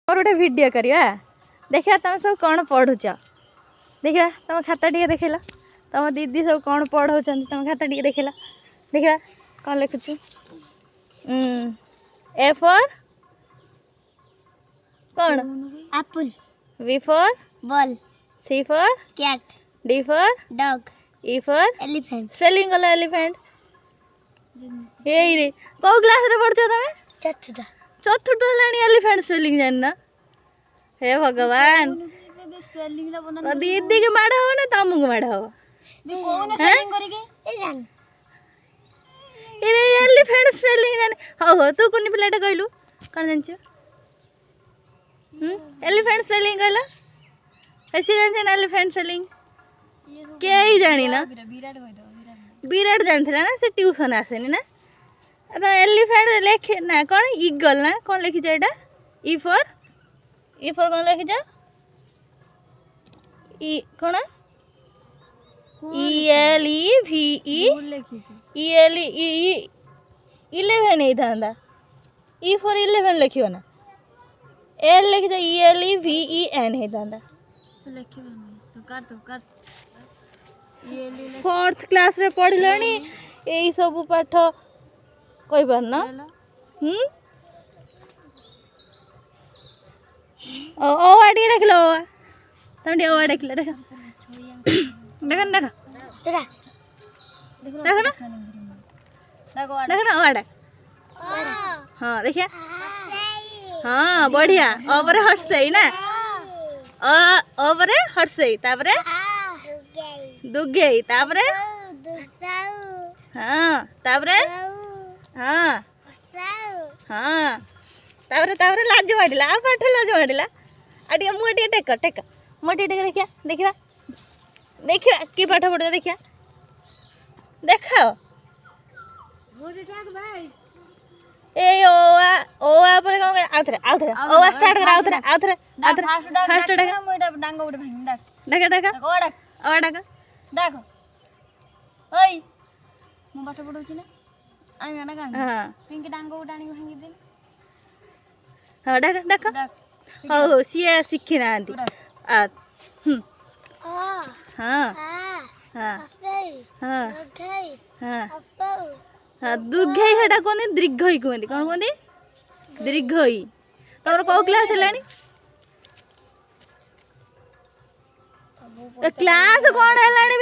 और गोटे वीडियो करवा देखा तुम सब कौन पढ़ुच देखा तुम खाता टे देखेला तुम दीदी सब कौन पढ़ाऊँ तुम खाता टे देखेला देखा कौन लिखुचु ए फॉर कौन apple B for ball C for cat D for dog E for elephant spelling गला एलिफेंट यही रे कौ क्लास रे पढ़ुछ तमे चतुर्थ चतुर्थ लानी एलिफेंट स्पेलिंग जानना हे भगवान स्पेलिंग ला बना तो दीदी के माड़ हो ना तुमको माड़ हो कोन स्पेलिंग करिके ए जान इरे एलिफेंट स्पेलिंग जान हो तू कोनी पिलाटा कहलु कोन जानछ एलिफेंट स्पेलिंग कहला ऐसे जानछ ना एलिफेंट स्पेलिंग के ही जानी ना विराट कह दो विराट जानथिला ना से ट्यूशन आसेनी ना तो एलिफेंट लिख ना कौन ईगल ना कौन लिखी जा एटा ई फॉर कौन लिखी जा ई कौन E L E V E L E 11 ही था ई फॉर 11 लिखियो ना एल लिखी जा E L E V E N ही था तो लिखियो ना तो कर फोर्थ क्लास रे पढ़िलनी एई सब पाठ कहि पार ना ओ आडी देखलो तमडी ओ देखला देख देख ना ओ आडा हां देखिया हां बढ़िया ओपरे हटसई ना ओपरे हटसई तापरे दुगेई तापरे हां तापरे हां हां तापरे लाज माडिला आ पाठ लाज माडिला आटी मुटी टेक टेक मुटी टेक देखिया देखिया देखिया की पाठ पढ़े देखिया देखाओ मुटी टेक भाई ए ओ पर कौन आउथरे ओ स्टार्ट कर आउथरे फास्ट डाक ना मोटा डांगो उठे भाई डाक ओ डाक डाक ओय मु पाठ पढौची ना आई गाना गाना हां पिंक डांगो उडाणी भांगी दे हां डाक डाक हो सिया शिखी नांती आ हां हां हां हां हां दुघई हेटा कोनी दीर्घई कहंती कोन कहंती दीर्घई तमर को क्लास हेलानी क्लास कोन हेलानी